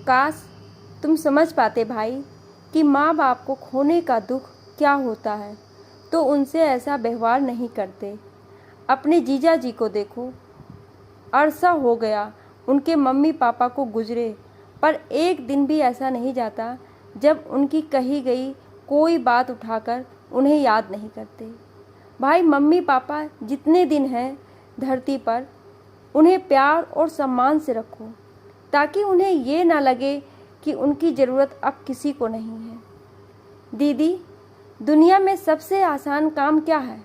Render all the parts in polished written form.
काश तुम समझ पाते भाई कि माँ बाप को खोने का दुख क्या होता है, तो उनसे ऐसा व्यवहार नहीं करते। अपने जीजा जी को देखो, अरसा हो गया उनके मम्मी पापा को गुजरे, पर एक दिन भी ऐसा नहीं जाता जब उनकी कही गई कोई बात उठाकर उन्हें याद नहीं करते। भाई, मम्मी पापा जितने दिन हैं धरती पर, उन्हें प्यार और सम्मान से रखो, ताकि उन्हें ये ना लगे कि उनकी ज़रूरत अब किसी को नहीं है। दीदी, दुनिया में सबसे आसान काम क्या है?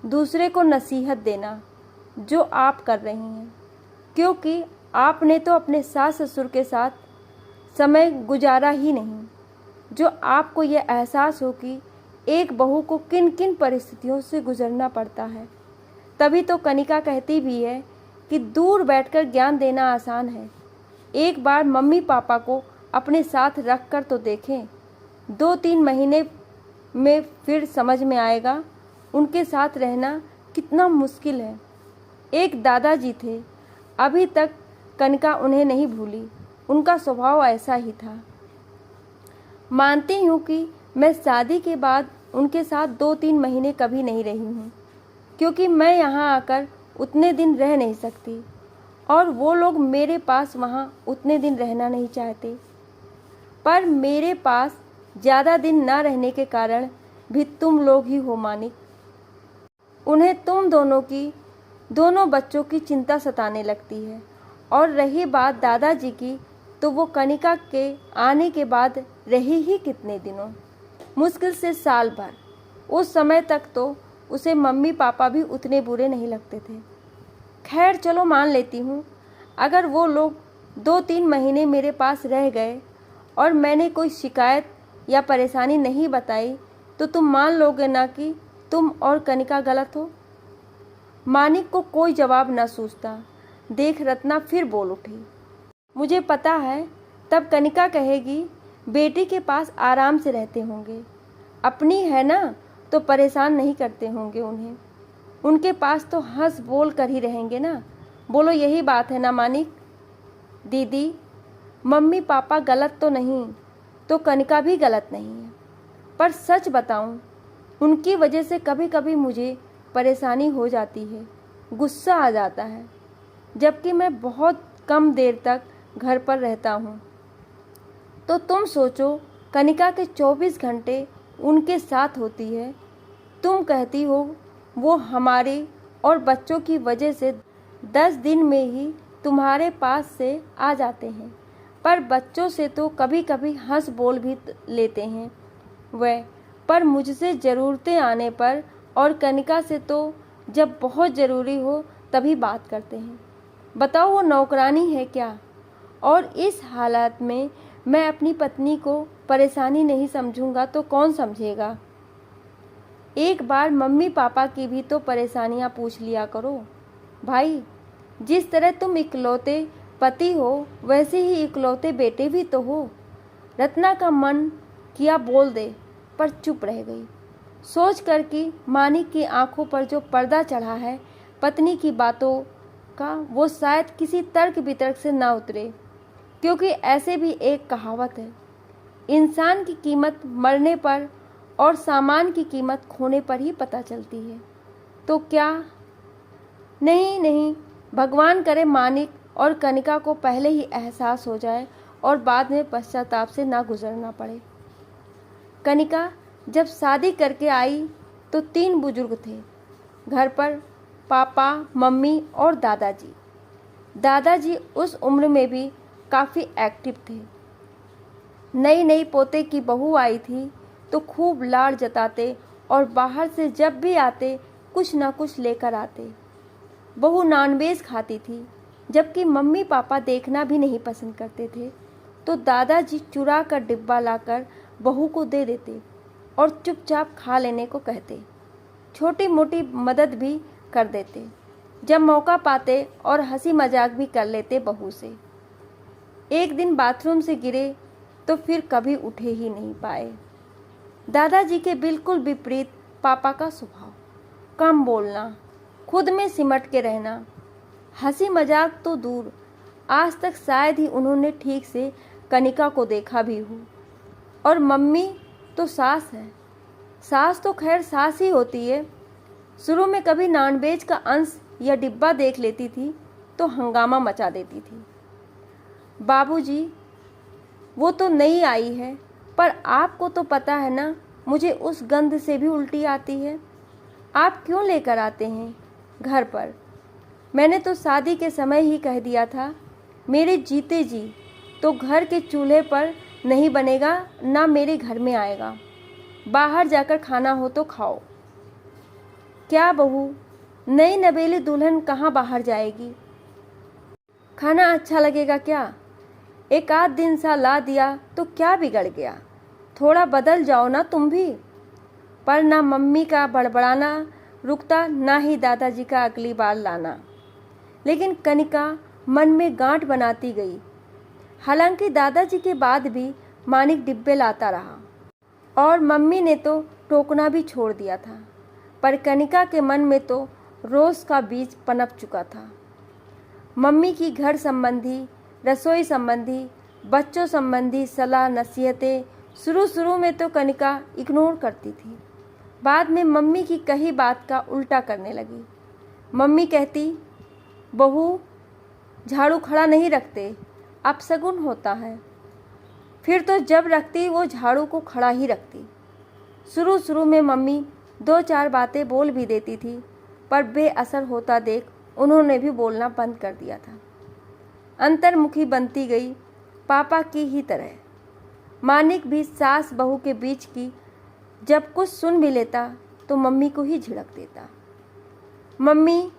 दूसरे को नसीहत देना, जो आप कर रही हैं, क्योंकि आपने तो अपने सास ससुर के साथ समय गुजारा ही नहीं, जो आपको ये एहसास हो कि एक बहू को किन किन परिस्थितियों से गुजरना पड़ता है। तभी तो कनिका कहती भी है कि दूर बैठकर ज्ञान देना आसान है, एक बार मम्मी पापा को अपने साथ रख कर तो देखें। 2-3 महीने में फिर समझ में आएगा उनके साथ रहना कितना मुश्किल है। एक दादाजी थे, अभी तक कनिका उन्हें नहीं भूली, उनका स्वभाव ऐसा ही था। मानती हूँ कि मैं शादी के बाद उनके साथ 2-3 महीने कभी नहीं रही हूँ, क्योंकि मैं यहाँ आकर उतने दिन रह नहीं सकती और वो लोग मेरे पास वहाँ उतने दिन रहना नहीं चाहते। पर मेरे पास ज़्यादा दिन ना रहने के कारण भी तुम लोग ही हो मानिक। उन्हें तुम दोनों बच्चों की चिंता सताने लगती है। और रही बात दादाजी की, तो वो कनिका के आने के बाद रही ही कितने दिनों, मुश्किल से साल भर। उस समय तक तो उसे मम्मी पापा भी उतने बुरे नहीं लगते थे। खैर चलो, मान लेती हूँ, अगर वो लोग 2-3 महीने मेरे पास रह गए और मैंने कोई शिकायत या परेशानी नहीं बताई, तो तुम मान लोगे ना कि तुम और कनिका गलत हो? मानिक को कोई जवाब न सूझता देख रत्ना फिर बोल उठी। मुझे पता है तब कनिका कहेगी बेटी के पास आराम से रहते होंगे, अपनी है ना तो परेशान नहीं करते होंगे उन्हें, उनके पास तो हंस बोल कर ही रहेंगे ना। बोलो, यही बात है ना मानिक? दीदी, मम्मी पापा गलत तो नहीं, तो कनिका भी गलत नहीं है, पर सच बताऊं, उनकी वजह से कभी कभी मुझे परेशानी हो जाती है, गुस्सा आ जाता है, जबकि मैं बहुत कम देर तक घर पर रहता हूँ। तो तुम सोचो, कनिका के 24 घंटे उनके साथ होती है। तुम कहती हो वो हमारे और बच्चों की वजह से 10 दिन में ही तुम्हारे पास से आ जाते हैं, पर बच्चों से तो कभी कभी हंस बोल भी लेते हैं वह, पर मुझसे ज़रूरतें आने पर और कनिका से तो जब बहुत ज़रूरी हो तभी बात करते हैं। बताओ, वो नौकरानी है क्या? और इस हालात में मैं अपनी पत्नी को परेशानी नहीं समझूंगा तो कौन समझेगा? एक बार मम्मी पापा की भी तो परेशानियां पूछ लिया करो भाई। जिस तरह तुम इकलौते पति हो, वैसे ही इकलौते बेटे भी तो हो। रत्ना का मन किया बोल दे, पर चुप रह गई, सोच कर कि मानिक की आंखों पर जो पर्दा चढ़ा है पत्नी की बातों का, वो शायद किसी तर्क वितर्क से ना उतरे, क्योंकि ऐसे भी एक कहावत है, इंसान की कीमत मरने पर और सामान की कीमत खोने पर ही पता चलती है। तो क्या? नहीं नहीं, भगवान करे मानिक और कनिका को पहले ही एहसास हो जाए और बाद में पश्चाताप से ना गुजरना पड़े। कनिका जब शादी करके आई तो 3 बुजुर्ग थे घर पर, पापा, मम्मी और दादाजी। दादाजी उस उम्र में भी काफ़ी एक्टिव थे। नई नई पोते की बहू आई थी तो खूब लाड़ जताते और बाहर से जब भी आते कुछ ना कुछ लेकर आते। बहू नॉनवेज खाती थी, जबकि मम्मी पापा देखना भी नहीं पसंद करते थे, तो दादाजी चुरा कर डिब्बा लाकर बहू को दे देते और चुपचाप खा लेने को कहते। छोटी मोटी मदद भी कर देते जब मौका पाते और हंसी मजाक भी कर लेते बहू से। एक दिन बाथरूम से गिरे तो फिर कभी उठे ही नहीं पाए। दादाजी के बिल्कुल विपरीत पापा का स्वभाव, कम बोलना, खुद में सिमट के रहना, हंसी मजाक तो दूर, आज तक शायद ही उन्होंने ठीक से कनिका को देखा भी हूँ। और मम्मी तो सास है। सास तो खैर सास ही होती है। शुरू में कभी नॉनवेज का अंश या डिब्बा देख लेती थी तो हंगामा मचा देती थी। बाबूजी, वो तो नई आई है, पर आपको तो पता है ना, मुझे उस गंध से भी उल्टी आती है। आप क्यों लेकर आते हैं घर पर? मैंने तो शादी के समय ही कह दिया था, मेरे जीते जी तो घर के चूल्हे पर नहीं बनेगा, ना मेरे घर में आएगा। बाहर जाकर खाना हो तो खाओ। क्या बहू, नई नवेली दुल्हन कहाँ बाहर जाएगी? खाना अच्छा लगेगा क्या? एक आध दिन सा ला दिया तो क्या बिगड़ गया? थोड़ा बदल जाओ ना तुम भी। पर ना मम्मी का बड़बड़ाना रुकता, ना ही दादाजी का अगली बार लाना। लेकिन कनिका मन में गांठ बनाती गई। हालांकि दादाजी के बाद भी मानिक डिब्बे लाता रहा और मम्मी ने तो टोकना भी छोड़ दिया था, पर कनिका के मन में तो रोष का बीज पनप चुका था। मम्मी की घर संबंधी, रसोई संबंधी, बच्चों संबंधी सलाह नसीहतें शुरू में तो कनिका इग्नोर करती थी। बाद में मम्मी की कही बात का उल्टा करने लगी। मम्मी कहती, बहू, झाड़ू खड़ा नहीं रखते, अपशगुन होता है। फिर तो जब रखती वो झाड़ू को खड़ा ही रखती। शुरू में मम्मी 2-4 बातें बोल भी देती थी, पर बेअसर होता देख उन्होंने भी बोलना बंद कर दिया था। अंतर्मुखी बनती गई, पापा की ही तरह। मानिक भी सास बहू के बीच की जब कुछ सुन भी लेता तो मम्मी को ही झिड़क देता। मम्मी,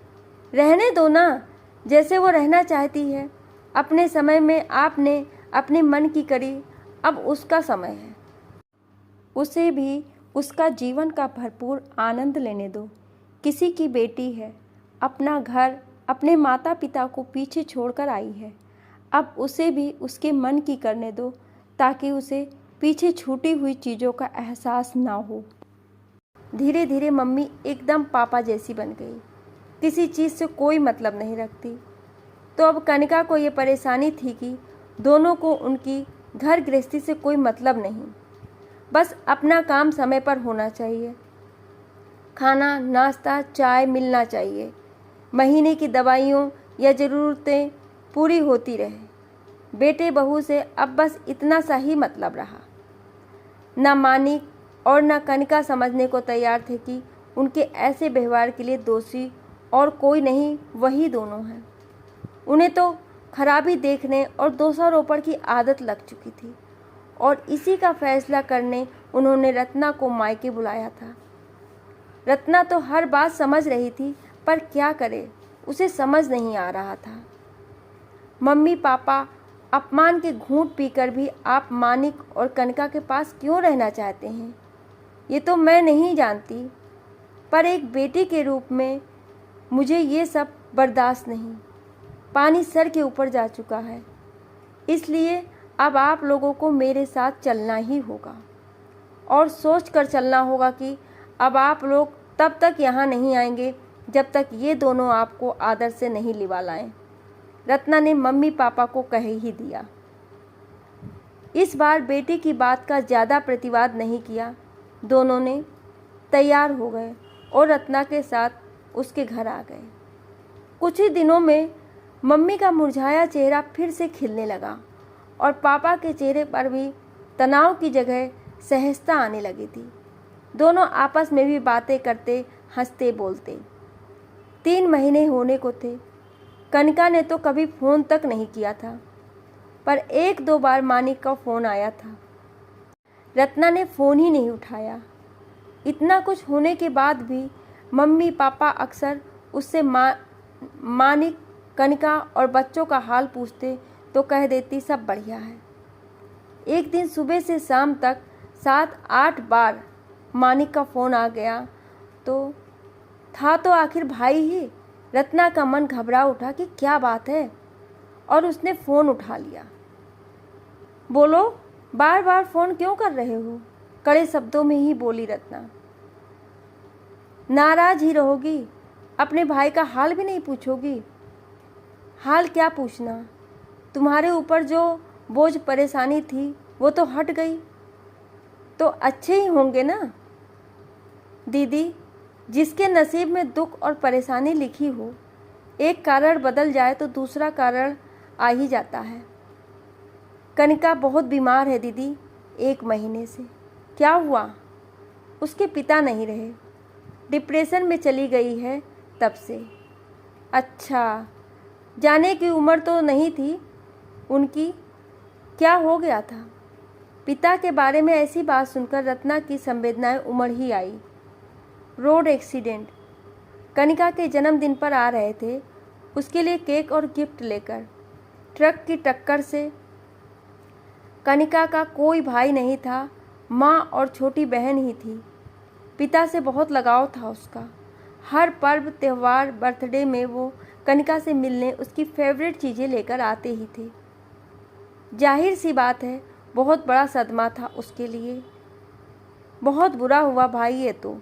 रहने दो ना, जैसे वो रहना चाहती है। अपने समय में आपने अपने मन की करी, अब उसका समय है। उसे भी उसका जीवन का भरपूर आनंद लेने दो। किसी की बेटी है, अपना घर, अपने माता पिता को पीछे छोड़कर आई है। अब उसे भी उसके मन की करने दो, ताकि उसे पीछे छूटी हुई चीज़ों का एहसास ना हो। धीरे धीरे मम्मी एकदम पापा जैसी बन गई, किसी चीज़ से कोई मतलब नहीं रखती। तो अब कनिका को ये परेशानी थी कि दोनों को उनकी घर गृहस्थी से कोई मतलब नहीं, बस अपना काम समय पर होना चाहिए। खाना, नाश्ता, चाय मिलना चाहिए। महीने की दवाइयों या ज़रूरतें पूरी होती रहे। बेटे बहू से अब बस इतना सा ही मतलब रहा। ना मानिक और ना कनिका समझने को तैयार थे कि उनके ऐसे व्यवहार के लिए दोषी और कोई नहीं, वही दोनों हैं। उन्हें तो खराबी देखने और दोषारोपण की आदत लग चुकी थी, और इसी का फैसला करने उन्होंने रत्ना को मायके बुलाया था। रत्ना तो हर बात समझ रही थी, पर क्या करे, उसे समझ नहीं आ रहा था। मम्मी पापा अपमान के घूंट पीकर भी आप मानिक और कनिका के पास क्यों रहना चाहते हैं, ये तो मैं नहीं जानती, पर एक बेटी के रूप में मुझे ये सब बर्दाश्त नहीं। पानी सर के ऊपर जा चुका है, इसलिए अब आप लोगों को मेरे साथ चलना ही होगा, और सोच कर चलना होगा कि अब आप लोग तब तक यहाँ नहीं आएंगे जब तक ये दोनों आपको आदर से नहीं लिवा लाएं। रत्ना ने मम्मी पापा को कह ही दिया। इस बार बेटी की बात का ज़्यादा प्रतिवाद नहीं किया। दोनों ने तैयार हो गए और रत्ना के साथ उसके घर आ गए। कुछ ही दिनों में मम्मी का मुरझाया चेहरा फिर से खिलने लगा, और पापा के चेहरे पर भी तनाव की जगह सहजता आने लगी थी। दोनों आपस में भी बातें करते, हंसते बोलते। 3 महीने होने को थे। कनिका ने तो कभी फ़ोन तक नहीं किया था, पर 1-2 बार मानिक का फ़ोन आया था। रत्ना ने फ़ोन ही नहीं उठाया। इतना कुछ होने के बाद भी मम्मी पापा अक्सर उससे मानिक, कनिका और बच्चों का हाल पूछते तो कह देती सब बढ़िया है। एक दिन सुबह से शाम तक 7-8 बार मानिक का फ़ोन आ गया तो था तो आखिर भाई ही। रत्ना का मन घबरा उठा कि क्या बात है, और उसने फ़ोन उठा लिया। बोलो, बार बार फ़ोन क्यों कर रहे हो? कड़े शब्दों में ही बोली रत्ना। नाराज ही रहोगी? अपने भाई का हाल भी नहीं पूछोगी? हाल क्या पूछना, तुम्हारे ऊपर जो बोझ परेशानी थी वो तो हट गई, तो अच्छे ही होंगे ना। दीदी, जिसके नसीब में दुख और परेशानी लिखी हो, एक कारण बदल जाए तो दूसरा कारण आ ही जाता है। कनिका बहुत बीमार है दीदी, 1 महीने से। क्या हुआ? उसके पिता नहीं रहे, डिप्रेशन में चली गई है तब से। अच्छा, जाने की उम्र तो नहीं थी उनकी, क्या हो गया था? पिता के बारे में ऐसी बात सुनकर रत्ना की संवेदनाएं उमड़ ही आई। Road accident. कनिका के जन्मदिन पर आ रहे थे, उसके लिए केक और गिफ्ट लेकर। ट्रक की टक्कर से। कनिका का कोई भाई नहीं था, माँ और छोटी बहन ही थी। पिता से बहुत लगाव था उसका। हर पर्व त्यौहार बर्थडे में वो कनिका से मिलने उसकी फेवरेट चीज़ें लेकर आते ही थे। जाहिर सी बात है, बहुत बड़ा सदमा था उसके लिए। बहुत बुरा हुआ भाई, ये तो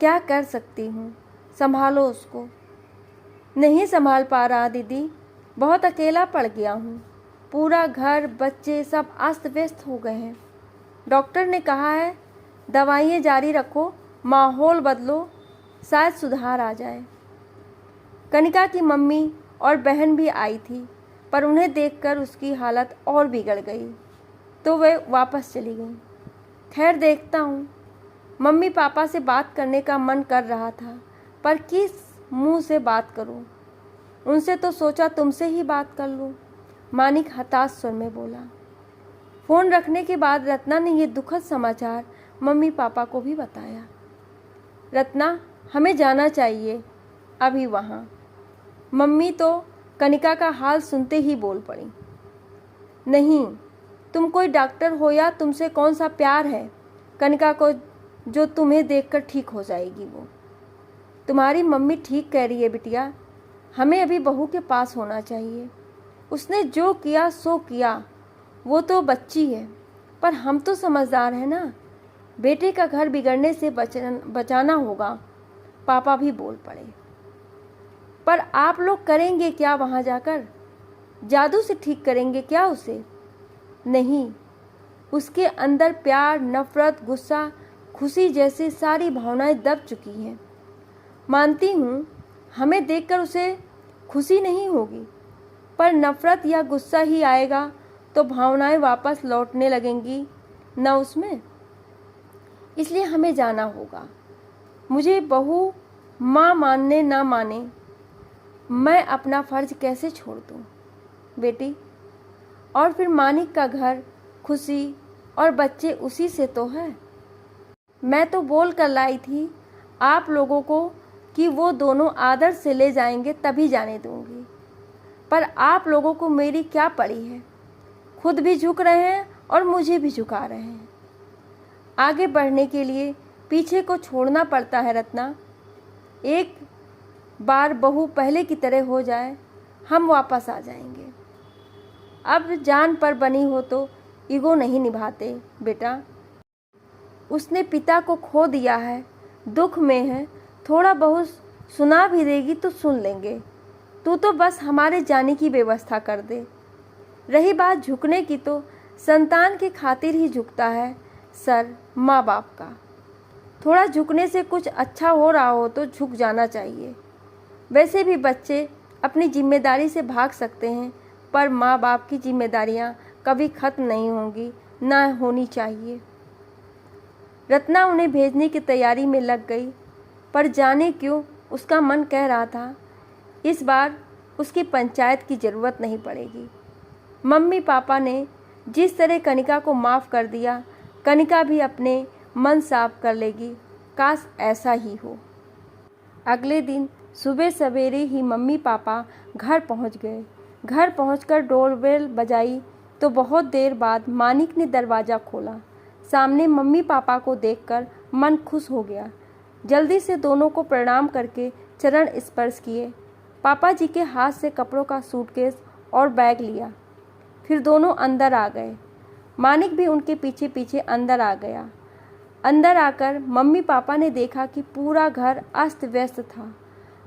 क्या कर सकती हूँ, संभालो उसको। नहीं संभाल पा रहा दीदी, बहुत अकेला पड़ गया हूँ। पूरा घर बच्चे सब अस्त व्यस्त हो गए हैं। डॉक्टर ने कहा है दवाइयाँ जारी रखो, माहौल बदलो, शायद सुधार आ जाए। कनिका की मम्मी और बहन भी आई थी, पर उन्हें देखकर उसकी हालत और बिगड़ गई, तो वे वापस चली गईं। खैर, देखता हूँ। मम्मी पापा से बात करने का मन कर रहा था, पर किस मुंह से बात करूँ? उनसे तो सोचा तुमसे ही बात कर लूँ, मानिक हताश स्वर में बोला। फ़ोन रखने के बाद रत्ना ने ये दुखद समाचार मम्मी पापा को भी बताया। रत्ना, हमें जाना चाहिए अभी वहाँ। मम्मी तो कनिका का हाल सुनते ही बोल पड़ी। नहीं, तुम कोई डॉक्टर हो या तुमसे कौन सा प्यार है कनिका को जो तुम्हें देखकर ठीक हो जाएगी। वो तुम्हारी मम्मी ठीक कह रही है बिटिया, हमें अभी बहू के पास होना चाहिए। उसने जो किया सो किया, वो तो बच्ची है, पर हम तो समझदार हैं ना। बेटे का घर बिगड़ने से बचाना होगा। पापा भी बोल पड़े। पर आप लोग करेंगे क्या वहाँ जाकर? जादू से ठीक करेंगे क्या उसे? नहीं, उसके अंदर प्यार, नफरत, गुस्सा, खुशी जैसी सारी भावनाएं दब चुकी हैं। मानती हूँ हमें देखकर उसे खुशी नहीं होगी, पर नफरत या गुस्सा ही आएगा तो भावनाएं वापस लौटने लगेंगी न उसमें। इसलिए हमें जाना होगा। मुझे बहू माँ मानने ना माने, मैं अपना फर्ज कैसे छोड़ दूँ बेटी? और फिर मानिक का घर, खुशी और बच्चे उसी से तो है। मैं तो बोल कर लाई थी आप लोगों को कि वो दोनों आदर से ले जाएंगे तभी जाने दूंगी, पर आप लोगों को मेरी क्या पड़ी है? खुद भी झुक रहे हैं और मुझे भी झुका रहे हैं। आगे बढ़ने के लिए पीछे को छोड़ना पड़ता है रत्ना। एक बार बहू पहले की तरह हो जाए, हम वापस आ जाएंगे। अब जान पर बनी हो तो ईगो नहीं निभाते बेटा। उसने पिता को खो दिया है, दुख में है, थोड़ा बहुत सुना भी देगी तो सुन लेंगे। तू तो बस हमारे जाने की व्यवस्था कर दे। रही बात झुकने की, तो संतान की खातिर ही झुकता है सर माँ बाप का। थोड़ा झुकने से कुछ अच्छा हो रहा हो तो झुक जाना चाहिए। वैसे भी बच्चे अपनी जिम्मेदारी से भाग सकते हैं, पर माँ बाप की जिम्मेदारियाँ कभी खत्म नहीं होंगी, ना होनी चाहिए। रत्ना उन्हें भेजने की तैयारी में लग गई, पर जाने क्यों उसका मन कह रहा था इस बार उसकी पंचायत की ज़रूरत नहीं पड़ेगी। मम्मी पापा ने जिस तरह कनिका को माफ़ कर दिया, कनिका भी अपने मन साफ कर लेगी। काश ऐसा ही हो। अगले दिन सुबह सवेरे ही मम्मी पापा घर पहुंच गए। घर पहुंचकर डोरबेल बजाई तो बहुत देर बाद मानिक ने दरवाज़ा खोला। सामने मम्मी पापा को देखकर मन खुश हो गया। जल्दी से दोनों को प्रणाम करके चरण स्पर्श किए। पापा जी के हाथ से कपड़ों का सूटकेस और बैग लिया। फिर दोनों अंदर आ गए। मानिक भी उनके पीछे पीछे अंदर आ गया। अंदर आकर मम्मी पापा ने देखा कि पूरा घर अस्त व्यस्त था।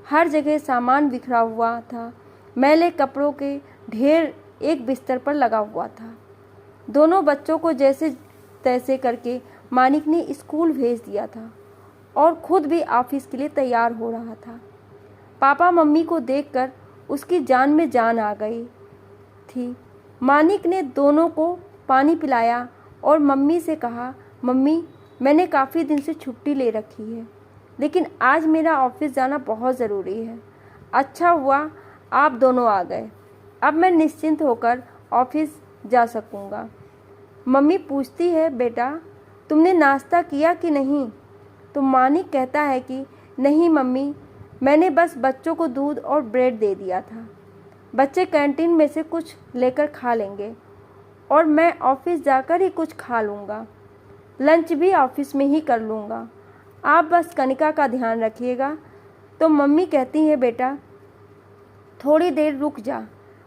हर जगह सामान बिखरा हुआ था। मैले कपड़ों के ढेर एक बिस्तर पर लगा हुआ था। दोनों बच्चों को जैसे तैसे करके मानिक ने स्कूल भेज दिया था और खुद भी ऑफिस के लिए तैयार हो रहा था। पापा मम्मी को देखकर उसकी जान में जान आ गई थी। मानिक ने दोनों को पानी पिलाया और मम्मी से कहा, मम्मी मैंने काफ़ी दिन से छुट्टी ले रखी है, लेकिन आज मेरा ऑफिस जाना बहुत ज़रूरी है। अच्छा हुआ आप दोनों आ गए, अब मैं निश्चिंत होकर ऑफिस जा सकूँगा। मम्मी पूछती है, बेटा तुमने नाश्ता किया कि नहीं? तो मानिक कहता है कि नहीं मम्मी, मैंने बस बच्चों को दूध और ब्रेड दे दिया था। बच्चे कैंटीन में से कुछ लेकर खा लेंगे और मैं ऑफिस जाकर ही कुछ खा लूँगा। लंच भी ऑफिस में ही कर लूँगा। आप बस कनिका का ध्यान रखिएगा। तो मम्मी कहती है, बेटा थोड़ी देर रुक जा,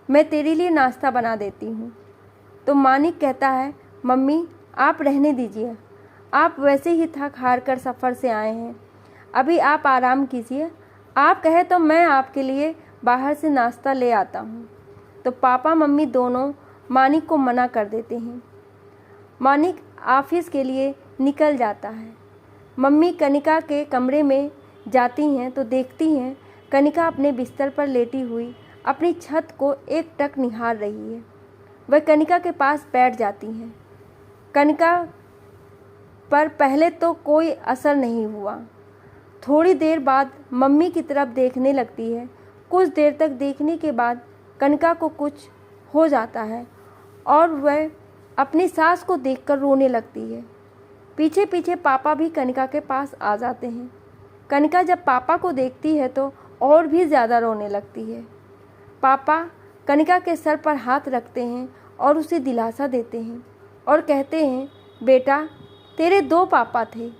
मैं तेरे लिए नाश्ता बना देती हूँ। तो मानिक कहता है, मम्मी आप रहने दीजिए, आप वैसे ही थक हार कर सफ़र से आए हैं, अभी आप आराम कीजिए। आप कहे तो मैं आपके लिए बाहर से नाश्ता ले आता हूँ। तो पापा मम्मी दोनों मानिक को मना कर देते हैं। मानिक ऑफिस के लिए निकल जाता है। मम्मी कनिका के कमरे में जाती हैं तो देखती हैं कनिका अपने बिस्तर पर लेटी हुई अपनी छत को एकटक निहार रही है। वह कनिका के पास बैठ जाती हैं। कनिका पर पहले तो कोई असर नहीं हुआ। थोड़ी देर बाद मम्मी की तरफ देखने लगती है। कुछ देर तक देखने के बाद कनिका को कुछ हो जाता है और वह अपनी सास को देखकर रोने लगती है। पीछे पीछे पापा भी कनिका के पास आ जाते हैं। कनिका जब पापा को देखती है तो और भी ज़्यादा रोने लगती है। पापा कनिका के सर पर हाथ रखते हैं और उसे दिलासा देते हैं और कहते हैं, बेटा तेरे दो पापा थे,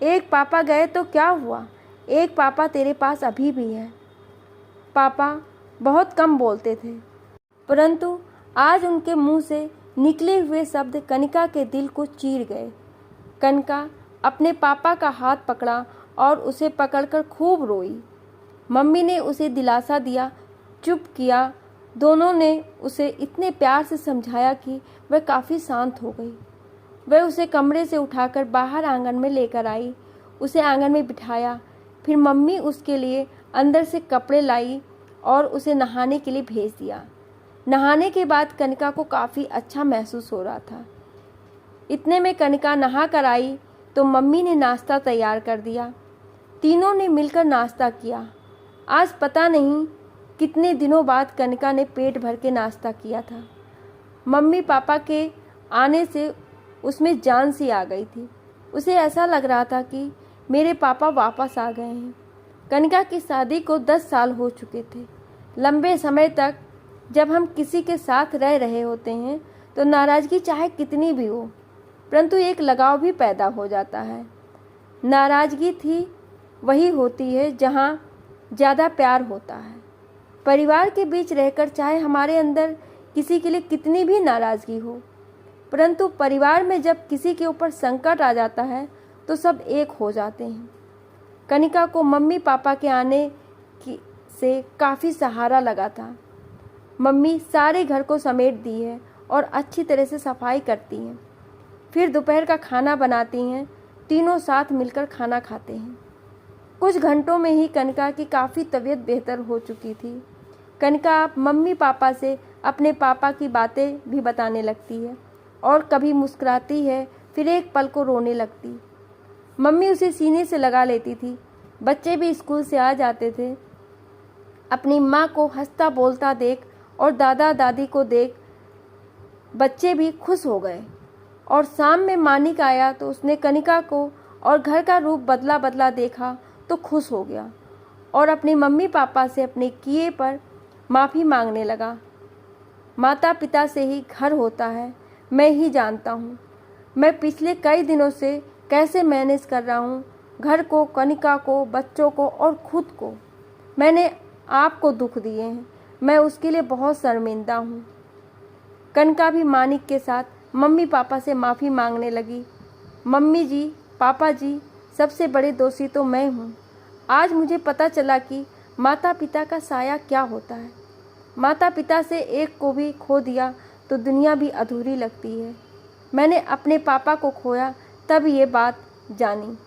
एक पापा गए तो क्या हुआ, एक पापा तेरे पास अभी भी है। पापा बहुत कम बोलते थे, परंतु आज उनके मुंह से निकले हुए शब्द कनिका के दिल को चीर गए। कनिका अपने पापा का हाथ पकड़ा और उसे पकड़कर खूब रोई। मम्मी ने उसे दिलासा दिया, चुप किया। दोनों ने उसे इतने प्यार से समझाया कि वह काफ़ी शांत हो गई। वह उसे कमरे से उठाकर बाहर आंगन में लेकर आई, उसे आंगन में बिठाया। फिर मम्मी उसके लिए अंदर से कपड़े लाई और उसे नहाने के लिए भेज दिया। नहाने के बाद कनिका को काफ़ी अच्छा महसूस हो रहा था। इतने में कनिका नहा कर आई तो मम्मी ने नाश्ता तैयार कर दिया। तीनों ने मिलकर नाश्ता किया। आज पता नहीं कितने दिनों बाद कनिका ने पेट भर के नाश्ता किया था। मम्मी पापा के आने से उसमें जान सी आ गई थी। उसे ऐसा लग रहा था कि मेरे पापा वापस आ गए हैं। कनिका की शादी को 10 साल हो चुके थे। लंबे समय तक जब हम किसी के साथ रह रहे होते हैं तो नाराज़गी चाहे कितनी भी हो, परंतु एक लगाव भी पैदा हो जाता है। नाराज़गी थी वही होती है जहाँ ज़्यादा प्यार होता है। परिवार के बीच रहकर चाहे हमारे अंदर किसी के लिए कितनी भी नाराज़गी हो, परंतु परिवार में जब किसी के ऊपर संकट आ जाता है तो सब एक हो जाते हैं। कनिका को मम्मी पापा के आने से काफ़ी सहारा लगा था। मम्मी सारे घर को समेट दी है और अच्छी तरह से सफाई करती हैं। फिर दोपहर का खाना बनाती हैं। तीनों साथ मिलकर खाना खाते हैं। कुछ घंटों में ही कनिका की काफ़ी तबीयत बेहतर हो चुकी थी। कनिका अब मम्मी पापा से अपने पापा की बातें भी बताने लगती है और कभी मुस्कुराती है, फिर एक पल को रोने लगती। मम्मी उसे सीने से लगा लेती थी। बच्चे भी स्कूल से आ जाते थे। अपनी माँ को हंसता बोलता देख और दादा दादी को देख बच्चे भी खुश हो गए। और शाम में मानिक आया तो उसने कनिका को और घर का रूप बदला बदला देखा तो खुश हो गया और अपने मम्मी पापा से अपने किए पर माफ़ी मांगने लगा। माता पिता से ही घर होता है, मैं ही जानता हूँ। मैं पिछले कई दिनों से कैसे मैनेज कर रहा हूँ, घर को, कनिका को, बच्चों को और खुद को। मैंने आपको दुख दिए हैं, मैं उसके लिए बहुत शर्मिंदा हूँ। कनिका भी मानिक के साथ मम्मी पापा से माफ़ी मांगने लगी। मम्मी जी, पापा जी, सबसे बड़े दोषी तो मैं हूँ। आज मुझे पता चला कि माता पिता का साया क्या होता है। माता पिता से एक को भी खो दिया तो दुनिया भी अधूरी लगती है। मैंने अपने पापा को खोया तब ये बात जानी।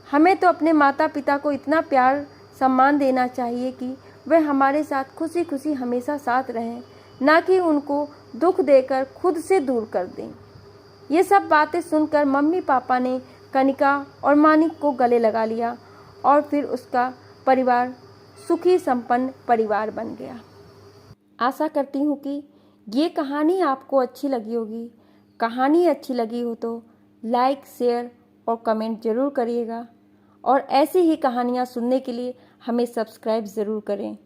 हमें तो अपने माता पिता को इतना प्यार सम्मान देना चाहिए कि वे हमारे साथ खुशी खुशी हमेशा साथ रहें, ना कि उनको दुख देकर खुद से दूर कर दें। ये सब बातें सुनकर मम्मी पापा ने कनिका और मानिक को गले लगा लिया और फिर उसका परिवार सुखी संपन्न परिवार बन गया। आशा करती हूँ कि ये कहानी आपको अच्छी लगी होगी। कहानी अच्छी लगी हो तो लाइक, शेयर और कमेंट ज़रूर करिएगा और ऐसी ही कहानियाँ सुनने के लिए हमें सब्सक्राइब ज़रूर करें।